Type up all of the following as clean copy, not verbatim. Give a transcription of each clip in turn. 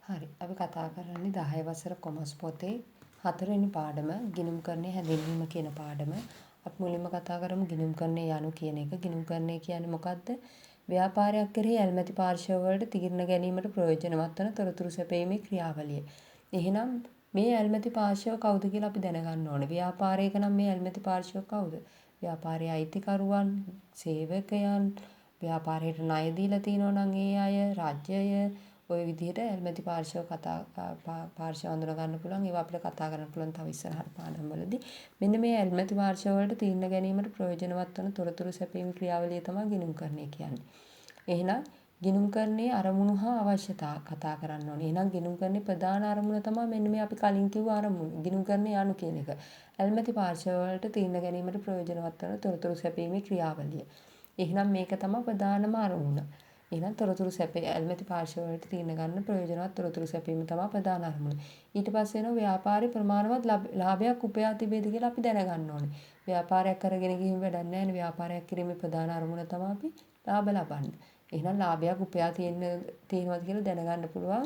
හරි. අපි කතා කරන්නේ 10 වසර කොමර්ස් පොතේ 4 වෙනි පාඩම ගිණුම්කරණයේ හැඳින්වීම කියන පාඩම. අපි මුලින්ම කතා කරමු ගිණුම්කරණයේ යනු කියන එක. ගිණුම්කරණය කියන්නේ මොකක්ද? ව්‍යාපාරයක් කෙරෙහි ඇල්මැති පාර්ශ්ව වලට තීරණ ගැනීමට ප්‍රයෝජනවත් වන තොරතුරු සැපයීමේ ක්‍රියාවලිය. එහෙනම් මේ ඇල්මැති පාර්ශ්ව කවුද කියලා අපි දැනගන්න ඕනේ. ව්‍යාපාරයක නම් මේ ඇල්මැති පාර්ශ්ව කවුද? ව්‍යාපාරයේ අයිතිකරුවන්, සේවකයන්, ව්‍යාපාරයට ණය දීලා තියෙනවා නම් ඒ අය, රාජ්‍යය ඔය විදිහට ඇල්මැති පාර්ශ්ව පාර්ශ්ව හඳුනා ගන්න පුළුවන්. ඒවා අපිට කතා කරන්න පුළුවන් තව ඉස්සරහට පාඩම්වලදී. මෙන්න මේ ඇල්මැති පාර්ශ්ව වලට තීරණ ගැනීමට ප්‍රයෝජනවත් වන තොරතුරු සැපයීම ක්‍රියාවලිය තමයි ගිණුම්කරණය කියන්නේ. එහෙනම් ගිණුම්කරණයේ අරමුණු හා අවශ්‍යතා කතා කරන්න ඕනේ. එහෙනම් ගිණුම්කරණයේ ප්‍රධාන අරමුණ තමයි මෙන්න මේ අපි කලින් කිව්ව අරමුණ. ගිණුම්කරණයේ යනු කියන එක. ඇල්මැති පාර්ශ්ව වලට තීරණ ගැනීමට ප්‍රයෝජනවත් වන තොරතුරු සැපයීමේ ක්‍රියාවලිය. එහෙනම් මේක තමයි ප්‍රධානම අරමුණ. එහෙනම් තොරතුරු සැපේ ඇල්මැති පාර්ශ්ව වලට තීරණ ගන්න ප්‍රයෝජනවත් තොරතුරු සැපීම තමයි ප්‍රධාන අරමුණ. ඊට පස්සේ එනවා ව්‍යාපාරේ ප්‍රමාණවත් ලාභයක් උපයා තිබේද කියලා අපි දැනගන්න ඕනේ. ව්‍යාපාරයක් කරගෙන ගිහින් වැඩක් නැහැ නේ. ව්යාපාරයක් කිරීමේ ප්‍රධාන අරමුණ තමයි අපි ලාභ ලබන්න. එහෙනම් ලාභයක් උපයා තියෙනවද කියලා දැනගන්න පුළුවන්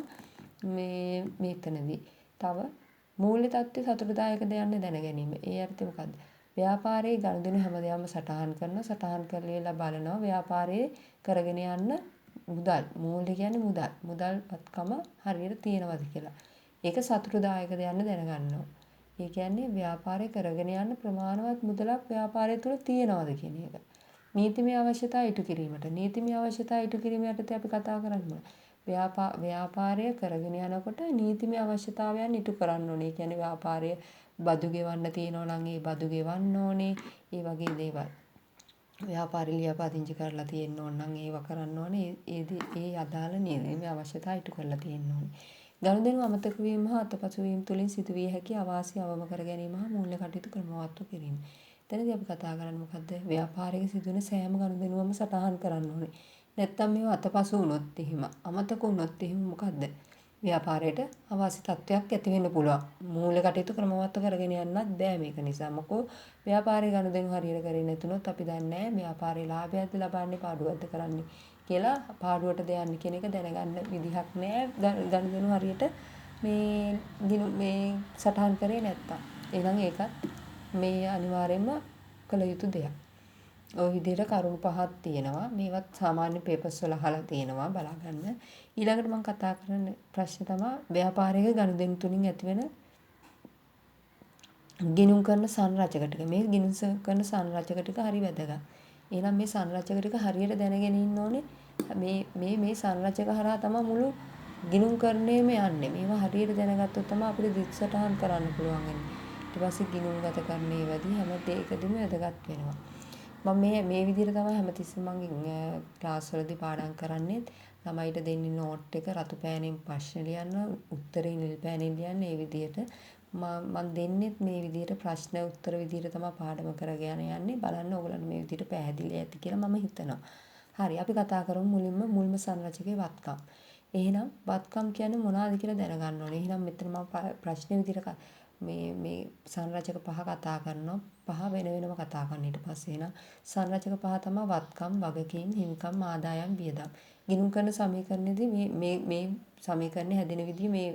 මේතනදී. තව මූල්‍ය තත්ත්වය සතුටුදායකද යන්න දැන ගැනීම. ඒ අර්ථය මොකද්ද? ව්‍යාපාරයේ ගනුදෙනු හැමදේම සටහන් කරලා බලනවා ව්‍යාපාරයේ කරගෙන යන්න මුදල් මූල්‍ය කියන්නේ මුදල්පත්කම හරියට තියෙනවද කියලා. ඒක සතුටුදායකද යන්න දැනගන්නවා. ඒ කියන්නේ ව්‍යාපාරය කරගෙන යන්න ප්‍රමාණවත් මුදලක් ව්‍යාපාරය තුළ තියෙනවද කියන එක. නීතිමය අවශ්‍යතා ඉටු කිරීමට. නීතිමය අවශ්‍යතා ඉටු කිරීම යටතේ අපි කතා කරන්නේ ව්‍යාපාරය කරගෙන යනකොට නීතිමය අවශ්‍යතාවයන් ඉටු කරන්න ඕනේ. ඒ කියන්නේ ව්‍යාපාරය බදු ගෙවන්න තියෙනවා නම් ඒ බදු ගෙවන්න ඕනේ. ඒ වගේ දේවල්. ව්‍යාපාරය ලියාපදිංචි කරලා තියෙන්න ඕන නම් ඒව කරන්න ඕනේ. ඒ අදාළ නීතිමය අවශ්‍යතා ඉටු කරලා තියෙන්න ඕනේ. ගනුදෙනු අමතක වීම හා අතපසු වීම තුළින් සිදුවිය හැකි අවාසි අවම කර ගැනීම හා මූල්‍ය කටයුතු ක්‍රමවත්ව කිරීම. එතනදී අපි කතා කරන්නේ මොකද්ද? ව්‍යාපාරයක සිදුවෙන සෑම ගනුදෙනුවම සටහන් කරන්න ඕනේ. නැත්තම් මේවා අතපසු වුණොත් එහෙම අමතක වුණොත් එහෙම මොකද්ද? ව්‍යාපාරයට අවාසි තත්ත්වයක් ඇති වෙන්න පුළුවන්. මූල්‍ය කටයුතු ක්‍රමවත්ව කරගෙන යන්නත් බෑ මේක නිසා. මොකෝ ව්‍යාපාරයේ ගනුදෙනු හරියට කරේ නැතුනොත් අපි දන්නේ නැහැ ව්යාපාරයේ ලාභයක්ද ලබන්නේ පාඩුවක්ද කරන්නේ කියලා පාඩුවටද යන්නේ කියන එක දැනගන්න විදිහක් නෑ. ගනුදෙනු හරියට මේ සටහන් කරේ නැත්තම්. එහෙනම් ඒකත් මේ අනිවාර්යයෙන්ම කළ යුතු දෙයක්. ওই විදිහට කරුණු පහක් තියෙනවා. මේවත් සාමාන්‍ය පේපර්ස් වල අහලා තියෙනවා බලාගන්න. ඊළඟට මම කතා කරන ප්‍රශ්නේ තමයි ව්‍යාපාරික ගනුදෙනු තුලින් ඇතිවෙන ගිණුම් කරන සංරචක ටික. මේ ගිණුම් කරන සංරචක ටික හරි වැදගත්. එහෙනම් මේ සංරචක ටික හරියට දැනගෙන ඉන්න ඕනේ. මේ සංරචක හරහා තමයි මුළු ගිණුම් කරණයම යන්නේ. මේවා හරියට දැනගත්තොත් තමයි අපිට දික්සටහන් කරන්න පුළුවන් වෙන්නේ. ඊට පස්සේ ගිණුම්ගත කරන්නේ වැඩි හැම දෙයකදීම වැදගත් වෙනවා. මම මේ විදිහට තමයි හැමතිස්සෙම මම ක්ලාස් වලදී පාඩම් කරන්නේ. ළමයිට දෙන්නේ නෝට් එක රතු පෑනෙන් ප්‍රශ්න ලියන්න, උත්තරේ නිල් පෑනෙන් ලියන්න. ඒ විදිහට මම දෙන්නෙත් මේ විදිහට ප්‍රශ්න උත්තර විදිහට තමයි පාඩම කරගෙන යන්නේ. බලන්න ඕගොල්ලන්ට මේ විදිහට පැහැදිලි ඇති කියලා මම හිතනවා. හරි අපි කතා කරමු මුල්ම සංරචකයේ වත්කම්. එහෙනම් වත්කම් කියන්නේ මොනවද කියලා දැනගන්න ඕනේ. එහෙනම් මෙතන මම ප්‍රශ්න විදිහට මේ සංරචක පහ කතා කරනවා. පහ වෙනම කතා කරන ඊට පස්සේ එහෙනම් සංරචක පහ තමයි වත්කම්, වගකීම්, හිමිකම්, ආදායම්, වියදම්. ගිණුම් කරන සමීකරණයේදී මේ සමීකරණය හැදෙන විදිහ මේ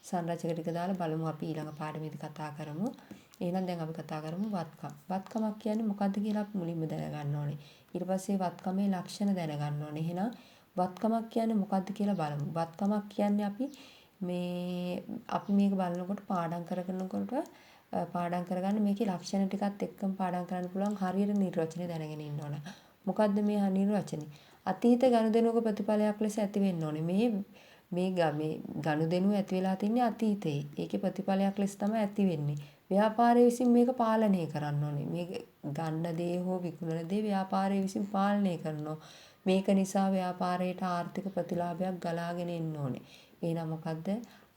සංරචක ටික දාලා බලමු අපි ඊළඟ පාඩමේදී කතා කරමු. එහෙනම් දැන් අපි කතා කරමු වත්කම්. වත්කමක් කියන්නේ මොකද්ද කියලා අපි මුලින්ම දැනගන්න ඕනේ. ඊට පස්සේ වත්කමේ ලක්ෂණ දැනගන්න ඕනේ. එහෙනම් වත්කමක් කියන්නේ මොකද්ද කියලා බලමු. වත්කමක් කියන්නේ අපි මේක බලනකොට පාඩම් කරගන්න මේකේ ලක්ෂණ ටිකත් එක්කම පාඩම් කරන්න පුළුවන් හරියට නිර්වචනය දැනගෙන ඉන්න ඕන. මොකද්ද මේ නිර්වචනය? අතීත ගනුදෙනුවක ප්‍රතිඵලයක් ලෙස ඇති වෙන්න ඕනේ. මේ ගනුදෙනුව ඇති වෙලා තින්නේ අතීතයේ. ඒකේ ප්‍රතිඵලයක් ලෙස තමයි ඇති වෙන්නේ. ව්‍යාපාරය විසින් මේක පාලනය කරන්න ඕනේ. මේ ගන්න දේ හෝ විකුණන දේ ව්‍යාපාරය විසින් පාලනය කරනවා. මේක නිසා ව්‍යාපාරයට ආර්ථික ප්‍රතිලාභයක් ගලාගෙන එන්න ඕනේ. එහෙනම් මොකද්ද?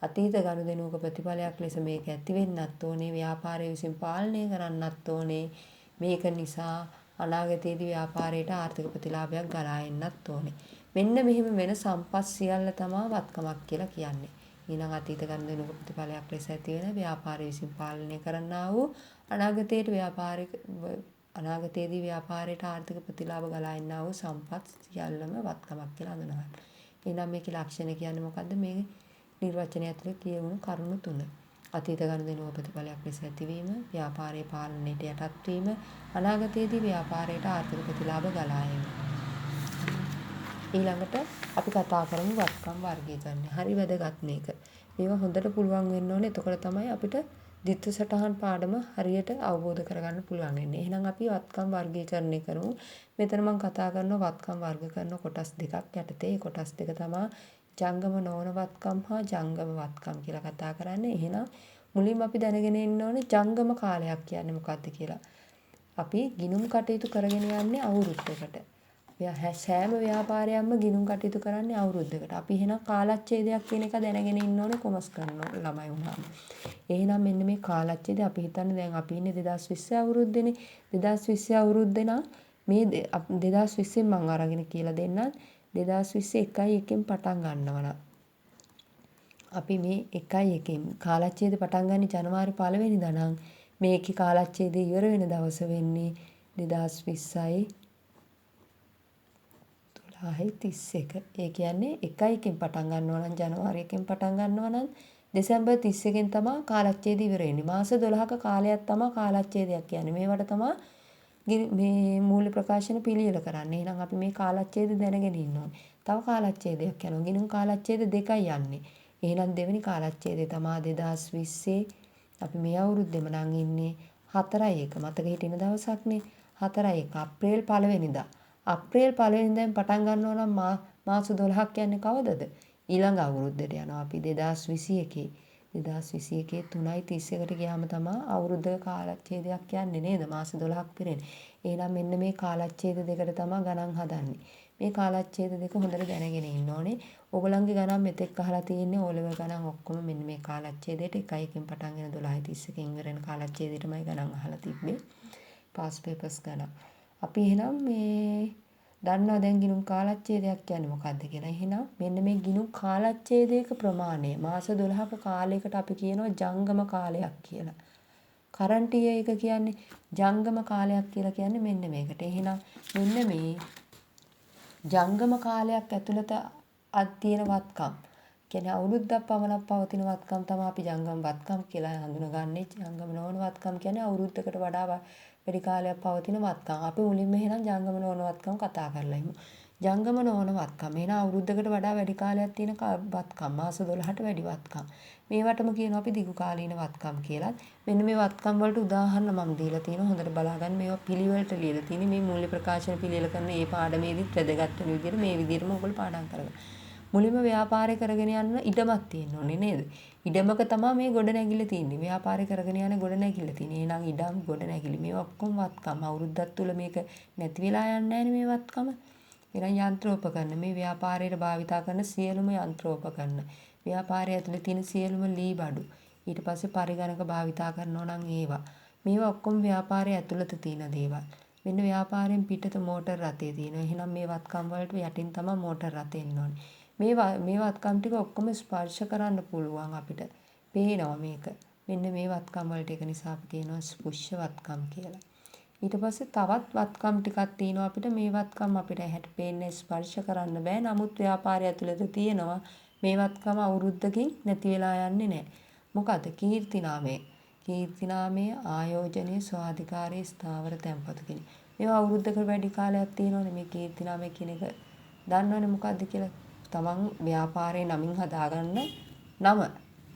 අතීත ගනුදෙනුවක ප්‍රතිඵලයක් ලෙස මේක ඇති වෙන්නත් ඕනේ. ව්‍යාපාරය විසින් පාලනය කරන්නත් ඕනේ. මේක නිසා අනාගතයේදී ව්‍යාපාරයට ආර්ථික ප්‍රතිලාභයක් ගලා එන්නත් ඕනේ. මෙන්න මෙහෙම වෙන සම්පත් සියල්ල තමයි වත්කමක් කියලා කියන්නේ. ඊළඟ අතීත ගනුදෙනුවක ප්‍රතිඵලයක් ලෙස ඇති වෙන ව්‍යාපාරය විසින් පාලනය කරන්නා වූ අනාගතයේදී ව්‍යාපාරයට ආර්ථික ප්‍රතිලාභ ගලා එන්නා වූ සම්පත් සියල්ලම වත්කමක් කියලා හඳුනගන්න. එහෙනම් මේකේ ලක්ෂණ කියන්නේ මොකද්ද? නිර්වචනය ඇතුළේ කියවුණු කරුණු 3. අතීත ගනුදෙනුව ප්‍රතිඵලයක් ලෙස ඇතිවීම, ව්‍යාපාරයේ පාලනයට යටත් වීම, අනාගතයේදී ව්‍යාපාරයට ආර්ථික ප්‍රතිලාභ ගලා ඒම. ඊළඟට අපි කතා කරමු වත්කම් වර්ගීකරණය. හරි වැදගත් මේක. මේවා හොඳට පුළුවන් වෙන්න ඕනේ. එතකොට තමයි අපිට ද්විත්ව සටහන් පාඩම හරියට අවබෝධ කරගන්න පුළුවන් වෙන්නේ. එහෙනම් අපි වත්කම් වර්ගීකරණය කරමු. මෙතන මම කතා කරනවා වත්කම් වර්ග කරන කොටස් දෙකක් යටතේ. ඒ කොටස් දෙක තමයි ජංගම නොවන වත්කම් හා ජංගම වත්කම් කියලා කතා කරන්නේ. එහෙනම් මුලින්ම අපි දැනගෙන ඉන්න ඕනේ ජංගම කාලයක් කියන්නේ මොකක්ද කියලා. අපි ගිණුම් කටයුතු කරගෙන යන්නේ අවුරුද්දකට. සෑම ව්‍යාපාරයක්ම ගිණුම් කටයුතු කරන්නේ අවුරුද්දකට. අපි එහෙනම් කාලච්ඡේදයක් කියන එක දැනගෙන ඉන්න ඕනේ කොමර්ස් කරන ළමයි වුණාම. එහෙනම් මෙන්න මේ කාලච්ඡේදය අපි හිතන්නේ දැන් අපි ඉන්නේ 2020 අවුරුද්දේනේ. 2020 අවුරුද්දේ නම් මේ 2020 මම අරගෙන කියලා දෙන්නම්. 2020 1න් පටන් ගන්නවා නම් අපි මේ 1 කාලච්ඡේදය පටන් ගන්නේ ජනවාරි 1 වෙනිදා නම් මේකේ කාලච්ඡේදය ඉවර වෙන දවස වෙන්නේ 2020යි 12:31. ඒ කියන්නේ 1කින් පටන් ගන්නවා නම් ජනවාරි 1කින් පටන් ගන්නවා නම් දෙසැම්බර් 31කින් තමයි කාලච්ඡේදය ඉවර වෙන්නේ. මාස 12ක කාලයක් තමයි කාලච්ඡේදයක් කියන්නේ. මේවට තමයි මේ මූල්‍ය ප්‍රකාශන පිළියෙල කරන්නේ. එහෙනම් අපි මේ කාලච්ඡේද දැනගෙන ඉන්න ඕනේ. තව කාලච්ඡේදයක් යනවා. ගිණුම් කාලච්ඡේද දෙකයි යන්නේ. එහෙනම් දෙවෙනි කාලච්ඡේදය තමයි 2020 අපි මේ අවුරුද්දෙම නම් ඉන්නේ 4/1 මතක හිටින දවසක්නේ. 4/1 අප්‍රේල් 1 වෙනිදා. අප්‍රේල් 1 වෙනිදාෙන් පටන් ගන්නවා නම් මාස 12ක් යන්නේ කවදද? ඊළඟ අවුරුද්දට යනවා අපි 2021. 2021 3:31ට ගියාම තමයි අවුරුද්දක කාලච්ඡේදයක් යන්නේ නේද? මාස 12ක් පිරෙන්නේ. එහෙනම් මෙන්න මේ කාලච්ඡේද දෙකට තමයි ගණන් හදන්නේ. මේ කාලච්ඡේද දෙක හොඳට දැනගෙන ඉන්න ඕනේ. ඕගොල්ලන්ගේ ගණන් මෙතෙක් අහලා තියෙන්නේ ඕ ලෙවල් ගණන් ඔක්කොම මෙන්න මේ කාලච්ඡේදයට 1කින් පටන් ගෙන 12:31කින් ඉවර වෙන කාලච්ඡේදයටමයි ගණන් අහලා තිබ්බේ. පාස් පේපර්ස් ගණන්. අපි එහෙනම් මේ දන්නවා දැන් ගිණුම් කාලච්ඡේදයක් කියන්නේ මොකක්ද කියලා. එහෙනම් මෙන්න මේ ගිණුම් කාලච්ඡේදයක ප්‍රමාණය මාස 12ක කාලයකට අපි කියනවා ජංගම කාලයක් කියලා. කරන්ට් ඉයර් එක කියන්නේ ජංගම කාලයක් කියලා කියන්නේ මෙන්න මේකට. එහෙනම් මෙන්න මේ ජංගම කාලයක් ඇතුළත තියෙන වත්කම් කියන්නේ අවුරුද්දක් පමණක් පවතින වත්කම් තමයි අපි ජංගම වත්කම් කියලා හඳුනගන්නේ. ජංගම නොවන වත්කම් කියන්නේ අවුරුද්දකට වඩා වැඩි කාලයක් පවතින වත්කම්. අපි මුලින්ම එහෙනම් ජංගම නොවන වත්කම් කතා කරලා ඉමු. ජංගම නොවන වත්කම් එහෙනම් අවුරුද්දකට වඩා වැඩි කාලයක් තියෙන වත්කම් මාස 12ට වැඩි වත්කම්. මේවටම කියනවා අපි දිගු කාලීන වත්කම් කියලා. මෙන්න මේ වත්කම් වලට උදාහරණ මම දීලා තියෙනවා. හොඳට බලාගන්න. මේවා පිළිවෙලට ලියලා තියෙන්නේ. මේ මූල්‍ය ප්‍රකාශන පිළියෙල කරන මේ පාඩමේදීත් වැදගත් වෙන විදිහට මේ විදිහටම ඔයගොල්ලෝ පාඩම් කරගන්න. මුලින්ම ව්‍යාපාරය කරගෙන යන්න ඉඩමක් තියෙන්න ඕනේ නේද? ඉඩමක තමයි මේ ගොඩනැගිල්ල තියෙන්නේ. ව්‍යාපාරය කරගෙන යන ගොඩනැගිල්ල තියෙන්නේ. එහෙනම් ඉඩම් ගොඩනැගිලි මේ ඔක්කොම වත්කම් අවුරුද්දක් තුල මේක නැති වෙලා යන්නේ නැහැ මේ වත්කම. එහෙනම් යන්ත්‍රෝපකරණ මේ ව්‍යාපාරයට භාවිතා කරන සියලුම යන්ත්‍රෝපකරණ. ව්‍යාපාරය ඇතුලේ තියෙන සියලුම ලී බඩු. ඊට පස්සේ පරිගණක භාවිතා කරනවා නම් ඒවා. මේවා ඔක්කොම ව්‍යාපාරය ඇතුළත තියෙන දේවල්. මෙන්න ව්‍යාපාරයෙන් පිටත මෝටර් රථය තියෙනවා. එහෙනම් මේ වත්කම් වලට යටින් තමයි මෝටර් රථය එන්න ඕනේ. මේ වත්කම් ටික ඔක්කොම ස්පර්ශ කරන්න පුළුවන් අපිට. පේනවා මේක. මෙන්න මේ වත්කම් වලට ඒක නිසා අපි කියනවා ස්පුෂ්‍ය වත්කම් කියලා. ඊට පස්සේ තවත් වත්කම් ටිකක් තියෙනවා අපිට. මේ වත්කම් අපිට ඇහැට පේන්නේ ස්පර්ශ කරන්න බෑ. නමුත් ව්‍යාපාරය ඇතුළත තියෙනවා. මේ වත්කම අවුරුද්දකින් නැති වෙලා යන්නේ නැහැ. මොකද කීර්තිනාමය. කීර්තිනාමය ආයෝජනයේ ස්වාධිකාරී ස්ථාවර තැන්පතු කියන. මේවා අවුරුද්දකට වැඩි කාලයක් තියෙනවනේ මේ කීර්තිනාමය කියන එක. දන්නවනේ මොකද්ද කියලා? තමන් ව්‍යාපාරයේ නමින් හදාගන්න නම.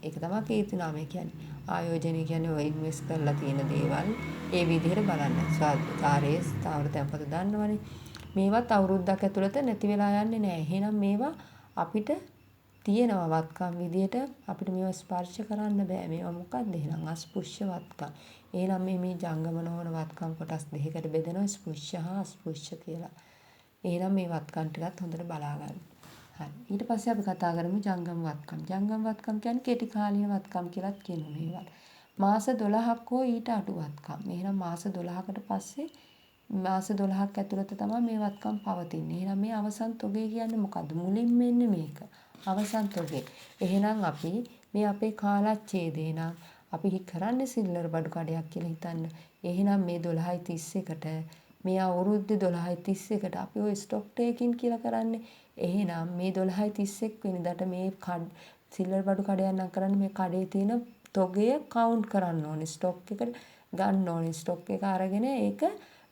ඒක තමයි කීර්තිනාමය කියන්නේ. ආයෝජනය කියන්නේ ඔය ඉන්වෙස්ට් කරලා තියෙන දේවල් ඒ විදිහට බලන්න. ස්වාධිකාරයේ ස්ථාවර තැන්පතු දන්නවනේ. මේවත් අවුරුද්දක් ඇතුළත නැති වෙලා යන්නේ නැහැ. එහෙනම් මේවා අපිට තියෙනවා වත්කම් විදියට අපිට මේවා ස්පර්ශ කරන්න බෑ. මේවා මොකක්ද එහෙනම් අස්පෘශ්‍ය වත්කම්. එහෙනම් මේ ජංගම නොවන වත්කම් කොටස් දෙකකට බෙදෙනවා ස්පෘශ්‍ය හා අස්පෘශ්‍ය කියලා. එහෙනම් මේ වත්කම් ටිකත් හොඳට බලා ගන්න. හරි. ඊට පස්සේ අපි කතා කරමු ජංගම වත්කම්. ජංගම වත්කම් කියන්නේ කෙටි කාලීන වත්කම් කියලාත් කියනවා මේවා. මාස 12ක් හෝ ඊට අඩු වත්කම්. එහෙනම් මාස 12කට පස්සේ මාස 12ක් ඇතුළත තමයි මේ වත්කම් පවතින්නේ. එහෙනම් මේ අවසන් තොගය කියන්නේ මොකද්ද? මුලින්ම එන්නේ මේක. අවසන් තොගේ. එහෙනම් අපි මේ අපේ කාලච්ඡේදේ නම් අපි කරන්නේ සිල්ලර බඩු කඩයක් කියලා හිතන්න. එහෙනම් මේ 12:31ට මේ අවුරුද්දේ 12:31ට අපි ওই ස්ටොක් ටේකින් කියලා කරන්නේ. එහෙනම් මේ 12:31 වෙනිදාට සිල්වර් බඩු කඩයක් නම් කරන්නේ මේ කඩේ තියෙන තොගය කවුන්ට් කරන්න ඕනේ. ස්ටොක් එකට ගන්න ඕනේ. ස්ටොක් එක අරගෙන ඒක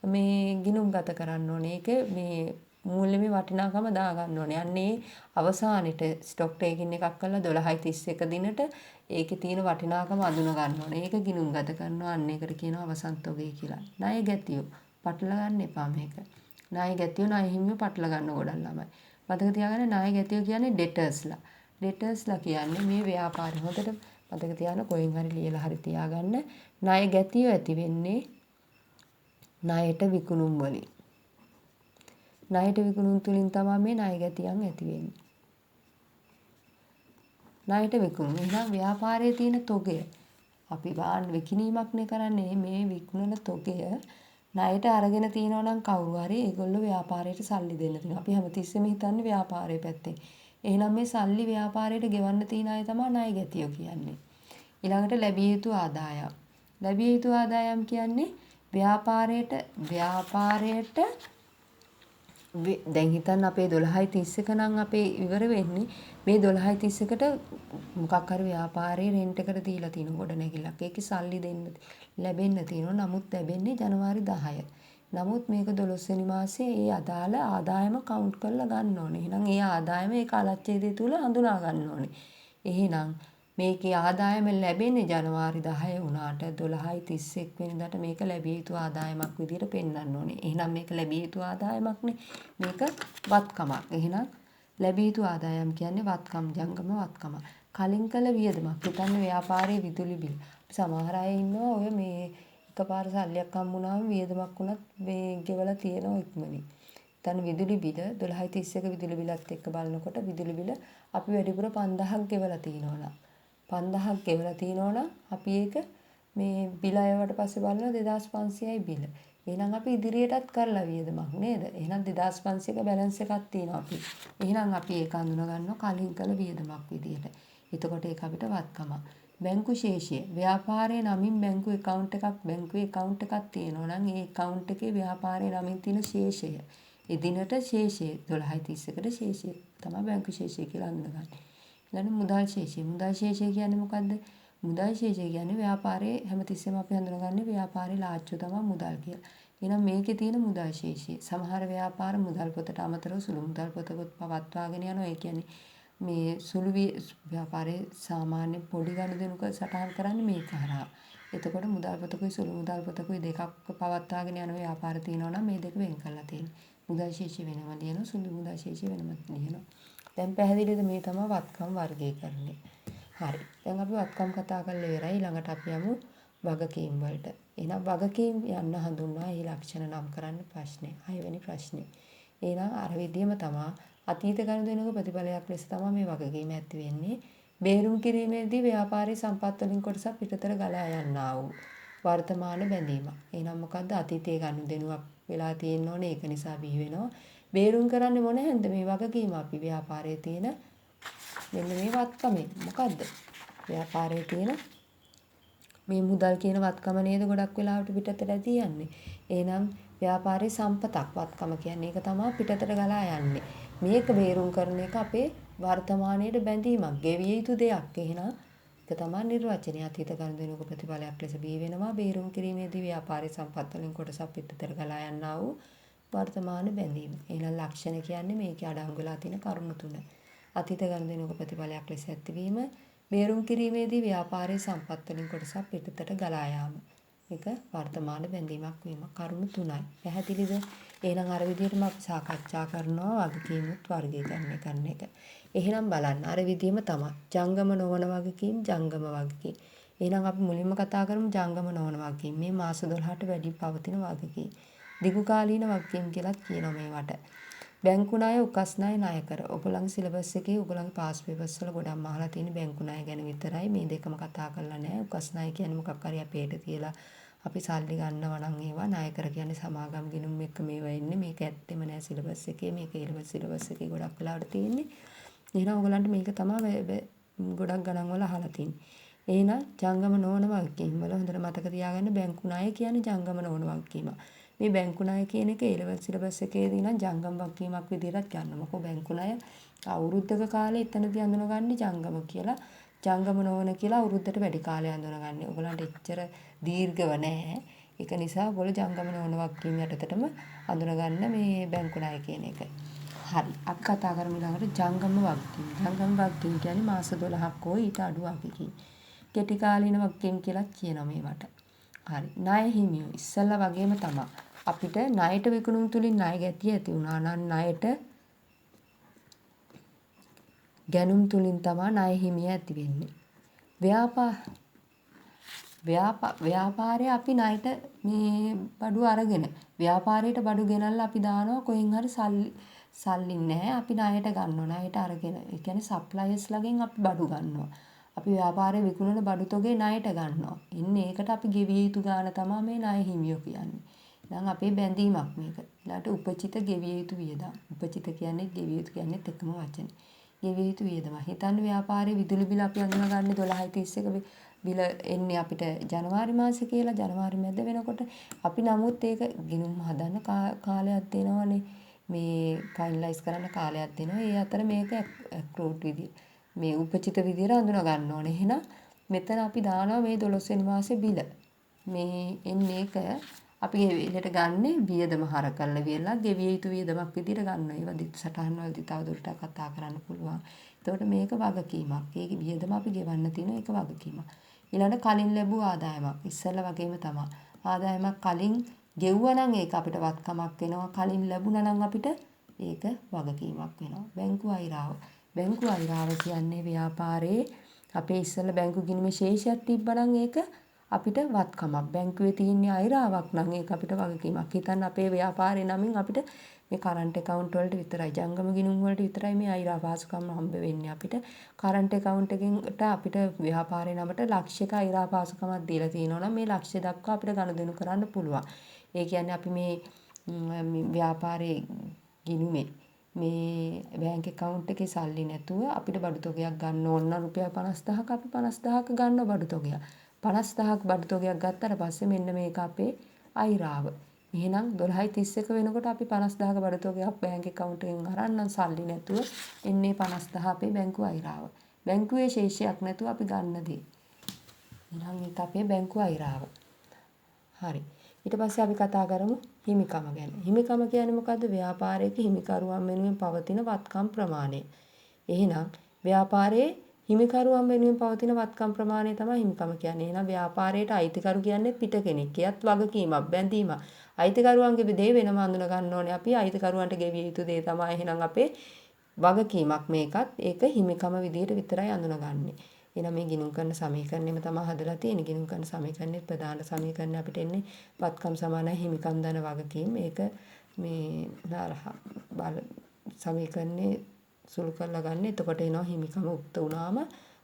මේ ගිණුම්ගත කරන්න ඕනේ. ඒක මේ මූල්‍යමය වටිනාකම දාගන්න ඕනේ. අන්නේ අවසානෙට ස්ටොක් ටේකින් එකක් කරලා 12.31 දිනට ඒකේ තියෙන වටිනාකම අඳුන ගන්න ඕනේ. ඒක ගිණුම්ගත කරනවා. අන්න ඒකට කියනවා අවසන් තොගය කියලා. ණය ගැතියෝ පටල ගන්න එපා මේක. ණය ගැතියෝ ණය හිමියෝ පටල ගන්න ගොඩක් ළමයි. මතක තියාගන්න ණය ගැතියෝ කියන්නේ ඩෙටර්ස්ලා. ඩෙටර්ස්ලා කියන්නේ මේ ව්‍යාපාරي හොඳට මතක තියාගන්න කොහෙන් හරි ලියලා හරි තියාගන්න. ණය ගැතියෝ ඇති වෙන්නේ ණයට විකුණුම් වලින්. ණයට විකුණුම් තුලින් තමයි මේ ණය ගැතියන් ඇති වෙන්නේ. ණයට විකුණුම්. එහෙනම් ව්‍යාපාරයේ තියෙන තොගය අපි විකිණීමක්නේ කරන්නේ. මේ විකුණන තොගය ණයට අරගෙන තියනවා නම් කවුරු හරි ඒගොල්ලෝ ව්‍යාපාරයට සල්ලි දෙන්න තියෙනවා. අපි හැමතිස්සෙම හිතන්නේ ව්‍යාපාරයේ පැත්තෙන්. එහෙනම් මේ සල්ලි ව්‍යාපාරයට ගෙවන්න තියෙන අය තමයි ණය ගැතියෝ කියන්නේ. ඊළඟට ලැබිය යුතු ආදායම්. ලැබිය යුතු ආදායම් කියන්නේ ව්‍යාපාරයට දැන් හිතන්න අපේ 12.31 නම් අපේ ඉවර වෙන්නේ මේ 12.31ට මොකක් හරි ව්‍යාපාරයේ රෙන්ට් එකට දීලා තියෙන ගොඩනැගිල්ලක්. ඒකේ සල්ලි ලැබෙන්න තියෙනවා. නමුත් ලැබෙන්නේ ජනවාරි 10. නමුත් මේක 12 වෙනි මාසේ ඒ අදාළ ආදායම කවුන්ට් කරලා ගන්න ඕනේ. එහෙනම් ඒ ආදායම ඒ කාලච්ඡේදය තුල හඳුනා ගන්න ඕනේ. එහෙනම් මේකේ ආදායම ලැබෙන්නේ ජනවාරි 10 වුණාට 12.31 වෙනිදාට මේක ලැබිය යුතු ආදායමක් විදිහට පෙන්වන්න ඕනේ. එහෙනම් මේක ලැබිය යුතු ආදායමක්නේ. මේක වත්කමක්. එහෙනම් ලැබිය යුතු ආදායම් කියන්නේ වත්කම් ජංගම වත්කම. කලින් කළ වියදමක්. හිතන්න ව්‍යාපාරයේ විදුලි බිල්. සමහර අය ඉන්නවා ඔය මේ එකපාර සල්ලියක් හම්බුනාම වියදමක් වුණත් මේ ගෙවලා තියෙනවා ඉක්මනින්. දැන් විදුලි බිල 12.31 විදුලි බිලත් එක්ක බලනකොට විදුලි බිල අපි වැඩිපුර 5000ක් ගෙවලා තියෙනවා. 5000ක් ගෙවලා තියෙනවනම් අපි ඒක මේ බිල අයවට පස්සේ බලනවා 2500යි බිල. එහෙනම් අපි ඉදිරියටත් කරලා වියදමක් නේද? එහෙනම් 2500ක බැලන්ස් එකක් තියෙනවා අපි. එහෙනම් අපි ඒක හඳුනා ගන්නවා කලින් කළ වියදමක් විදියට. එතකොට ඒක අපිට වත්කම. බැංකු ශේෂය. ව්‍යාපාරයේ නමින් බැංකු බැංකුවේ account එකක් තියෙනවා නම් ඒ account එකේ ව්‍යාපාරයේ නමින් තියෙන ශේෂය. එදිනට ශේෂය 12.31ට ශේෂය තමයි බැංකු ශේෂය කියලා හඳුනගන්නේ. ඊළඟ මුදල් ශේෂය. මුදල් ශේෂය කියන්නේ මොකද්ද? මුදල් ශේෂය කියන්නේ ව්‍යාපාරයේ හැමතිස්සෙම අපි හඳුනගන්නේ ව්‍යාපාරේ ලාච්චු තමයි මුදල් කියලා. එහෙනම් මේකේ තියෙන මුදල් ශේෂය. සමහර ව්‍යාපාර මුදල් පොතට අමතරව සුළු මුදල් පොතකුත් පවත්වාගෙන යනවා. ඒ කියන්නේ මේ සුළු ව්‍යාපාරයේ සාමාන්‍ය පොඩි ගනුදෙනුක සටහන් කරන්නේ මේක හරහා. එතකොට මුදල් පොතකුයි සුළු මුදල් පොතකුයි දෙකක් පවත්වාගෙන යන ව්‍යාපාර තියෙනවා නම් මේ දෙක වෙන් කරලා තියෙනවා. මුදල් ශේෂය වෙනම ලියනවා සුළු මුදල් ශේෂය වෙනම ලියනවා. දැන් පැහැදිලිද මේ තමයි වත්කම් වර්ගීකරණය. හරි. දැන් අපි වත්කම් කතා කරලා ඉවරයි. ඊළඟට අපි යමු වගකීම් වලට. එහෙනම් වගකීම් යන්න හඳුන්වා ඒ ලක්ෂණ නම් කරන්න ප්‍රශ්නේ. 6 වෙනි ප්‍රශ්නේ. එහෙනම් අර විදියම තමයි අතීත ගනුදෙනුක ප්‍රතිඵලයක් ලෙස තමයි මේ වගකීම ඇති වෙන්නේ. බේරුම් කිරීමේදී ව්‍යාපාරයේ සම්පත් වලින් කොටසක් පිටතට ගලා යන්නා වූ වර්තමාන බැඳීමක්. එහෙනම් මොකද්ද අතීතයේ ගනුදෙනුවක් වෙලා තියෙන්න ඕනේ. ඒක නිසා බිහි වෙනවා. බේරුම් කරන්නේ මොන හැන්ද මේ වගකීම අපි ව්‍යාපාරයේ තියෙන මෙන්න මේ වත්කමෙන්. මොකද්ද? ව්‍යාපාරයේ තියෙන මේ මුදල් කියන වත්කම නේද ගොඩක් වෙලාවට පිටතට ඇදී යන්නේ. එහෙනම් ව්‍යාපාරයේ සම්පතක් වත්කම කියන්නේ ඒක තමයි පිටතට ගලා යන්නේ. මේක බේරුම් කරන එක අපේ වර්තමානයේ බැඳීමක්, ගෙවිය යුතු දෙයක්. එහෙනම් ඒක තමයි නිර්වචනය. අතීත ගනුදෙනුක ප්‍රතිඵලයක් ලෙස බිහි වෙනවා. බේරුම් කිරීමේදී ව්‍යාපාරයේ සම්පත් වලින් කොටසක් පිටතට ගලා යන්නා වූ වර්තමාන බැඳීම. එහෙනම් ලක්ෂණ කියන්නේ මේකේ අඩංගු වෙලා තියෙන කරුණු තුන. අතීත ගනුදෙනුක ප්‍රතිඵලයක් ලෙස ඇතිවීම, බේරුම් කිරීමේදී ව්‍යාපාරයේ සම්පත් වලින් කොටසක් පිටතට ගලා යාම. ඒක වර්තමාන බැඳීමක් වීම. කරුණු තුනයි. පැහැදිලිද? එහෙනම් අර විදිහටම අපි සාකච්ඡා කරනවා වගකීමුත් වර්ගීකරණය කරන එක. එහෙනම් බලන්න අර විදිහම තමයි. ජංගම නොවන වගකීම්, ජංගම වගකීම්. එහෙනම් අපි මුලින්ම කතා කරමු ජංගම නොවන වගකීම්. මේ මාස 12ට වැඩි පවතින වගකීම්. දිගු කාලීන වගකීම් කියලාත් කියනවා මේවට. බැංකු ණය, උකස් ණය ණය කර. ඔයගොල්ලන්ගේ සිලබස් එකේ ඔයගොල්ලන්ගේ පාස් පේපර්ස් වල ගොඩක්ම අහලා තියෙන බැංකු ණය ගැන විතරයි. මේ දෙකම කතා කරලා නැහැ. උකස් ණය කියන්නේ මොකක් හරි අපේට තියලා අපි සල්ලි ගන්නවා නම් ඒවා. ණය කර කියන්නේ සමාගම් ගිණුම් එක්ක මේවා එන්නේ. මේක ඇත්තෙම නැහැ සිලබස් එකේ. මේක ඉලබස් සිලබස් එකේ ගොඩක් වෙලාවට තියෙන්නේ. එහෙනම් ඔයගොල්ලන්ට මේක තමයි ගොඩක් ගණන් වල අහලා තියෙන්නේ. එහෙනම් ජංගම නොවන වගකීම් වල හොඳට මතක තියාගන්න බැංකු ණය කියන්නේ ජංගම නොවන වගකීම. මේ බැංකු ණය කියන එක A level සිලබස් එකේදී නම් ජංගම වගකීමක් විදිහට ගන්න. මොකද බැංකු ණය අවුරුද්දක කාලේ එතනදී අඳුනගන්නේ ජංගම කියලා. ජංගම නොවන කියලා අවුරුද්දට වැඩි කාලයක් අඳුනගන්නේ. ඔයගලන්ට එච්චර දීර්ඝව නැහැ. ඒක නිසා ඔයගොල්ලෝ ජංගම නොවන වගකීම් යටතටම අඳුනගන්න මේ බැංකු ණය කියන එක. හරි. අපි කතා කරමු ඊළඟට ජංගම වගකීම්. ජංගම වගකීම් කියන්නේ මාස 12ක් හෝ ඊට අඩු වගකීම්. කෙටි කාලීන වගකීම් කියලා කියනවා මේවට. හරි. ණය හිමියෝ ඉස්සල්ලා වගේම තමයි. අපිට ණයට විකුණුම් තුලින් ණය ගැතිය ඇති වුණා නම් ණයට ගැනුම් තුලින් තමයි ණය හිමිය ඇති වෙන්නේ. ව්‍යාපාරය අපි ණයට මේ බඩු අරගෙන ව්‍යාපාරයට බඩු ගෙනල්ලා අපි දානවා කොහෙන් හරි සල්ලි නැහැ අපි ණයට ගන්නවා ණයට අරගෙන ඒ කියන්නේ සප්ලයර්ස්ලාගෙන් අපි බඩු ගන්නවා අපි ව්‍යාපාරයේ විකුණන බඩු තොගේ ණයට ගන්නවා ඉන්නේ ඒකට අපි ගෙවිය යුතු ගාණ තමයි මේ ණය හිමියෝ කියන්නේ දැන් අපේ බැඳීමක් මේක ඊළාට උපචිත ගෙවිය යුතු වියදම් උපචිත කියන්නේ ගෙවිය යුතු කියන්නේ එකම වචනේ ගෙවිය යුතු වියදම හිතන්න ව්‍යාපාරයේ විදුලි බිල අපි අඳුනගන්නේ 12.31 බිල එන්නේ අපිට ජනවාරි මාසේ කියලා ජනවාරි මැද වෙනකොට අපි නමුත් ඒක ගිණුම් හදන්න කාලයක් දෙනවනේ මේ ෆයිනලයිස් කරන්න කාලයක් දෙනවා. ඒ අතර මේක ඇක්රූට් විදිය මේ උපචිත විදියට අඳුන ගන්න ඕනේ. එහෙනම් මෙතන අපි දානවා මේ 12 වෙනි මාසේ බිල. මේ එන්නේ ඒක අපි ගෙවිලට ගන්නේ වියදම හර කරලා වියලා ගෙවිය යුතු වියදමක් විදියට ගන්නවා. ඒවා දිත් සටහන් වලදී තවදුරටත් කතා කරන්න පුළුවන්. එතකොට මේක වගකීමක්. ඒක වියදම අපි ගෙවන්න තියෙන එක වගකීමක්. ඊළඟ කලින් ලැබුව ආදායමක්. ඉස්සෙල්ලා වගේම තමයි. ආදායමක් කලින් ගෙව්වා නම් ඒක අපිට වත්කමක් වෙනවා. කලින් ලැබුණා නම් අපිට ඒක වගකීමක් වෙනවා. බැංකු අයිරාව. බැංකු අයිරාව කියන්නේ ව්‍යාපාරයේ අපේ ඉස්සෙල්ලා බැංකු ගිණුමේ ශේෂයක් තිබ්බනම් ඒක අපිට වත්කමක්. බැංකුවේ තියෙන අයිරාවක් නම් ඒක අපිට වගකීමක්. හිතන්න අපේ ව්‍යාපාරේ නමින් අපිට මේ කරන්ට් account වලට විතරයි ජංගම ගිණුම් වලට විතරයි මේ අයිරා පහසුකම් හම්බ වෙන්නේ අපිට. කරන්ට් account එකකට අපිට ව්‍යාපාරේ නමට ලක්ෂයක අයිරා පහසුකමක් දීලා තියෙනවා නම් මේ ලක්ෂය දක්වා අපිට ගනුදෙනු කරන්න පුළුවන්. ඒ කියන්නේ අපි මේ ව්‍යාපාරයේ ගිණුමේ මේ බැංක් account එකේ සල්ලි නැතුව අපිට බඩු තොගයක් ගන්න ඕන නම් රුපියල් 50000ක අපි 50000ක ගන්නවා බඩු තොගයක්. 50000ක බඩු තොගයක් ගත්තට පස්සේ මෙන්න මේක අපේ අයිරාව. එහෙනම් 12.31 වෙනකොට අපි 50000ක බඩු තොගයක් බැංක් account එකෙන් අරන්නම් සල්ලි නැතුව එන්නේ 50000 අපේ බැංකු අයිරාව. බැංකුවේ ශේෂයක් නැතුව අපි ගන්න දේ. එහෙනම් ඒක අපේ බැංකු අයිරාව. හරි. ඊට පස්සේ අපි කතා කරමු හිමිකම ගැන. හිමිකම කියන්නේ මොකද්ද? ව්‍යාපාරයක හිමිකරුවන් වෙනුවෙන් පවතින වත්කම් ප්‍රමාණය. එහෙනම් ව්‍යාපාරයේ හිමිකරුවන් වෙනුවෙන් පවතින වත්කම් ප්‍රමාණය තමයි හිමිකම කියන්නේ. එහෙනම් ව්‍යාපාරයට අයිතිකරු කියන්නේ පිට කෙනෙක්. එයත් වගකීමක්, බැඳීමක්. අයිතිකරුවන්ගේ දේ වෙනම අඳුන ගන්න ඕනේ. අපි අයිතිකරුවන්ට ගෙවිය යුතු දේ තමයි එහෙනම් අපේ වගකීමක් මේකත්. ඒක හිමිකම විදියට විතරයි අඳුනගන්නේ. එහෙනම් මේ ගිණුම් කරන සමීකරණයම තමයි හදලා තියෙන්නේ. ගිණුම් කරන සමීකරණයේ ප්‍රධාන සමීකරණය අපිට එන්නේ වත්කම් සමානයි හිමිකම් ධන වගකීම්. ඒක මේ බල සමීකරණේ සුළු කරලා ගන්න. එතකොට එනවා හිමිකම උක්ත වුණාම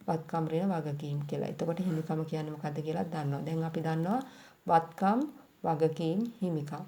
වත්කම් ඍණ වගකීම් කියලා. එතකොට හිමිකම කියන්නේ මොකද්ද කියලා දන්නවා. දැන් අපි දන්නවා වත්කම් වගකීම් හිමිකම්.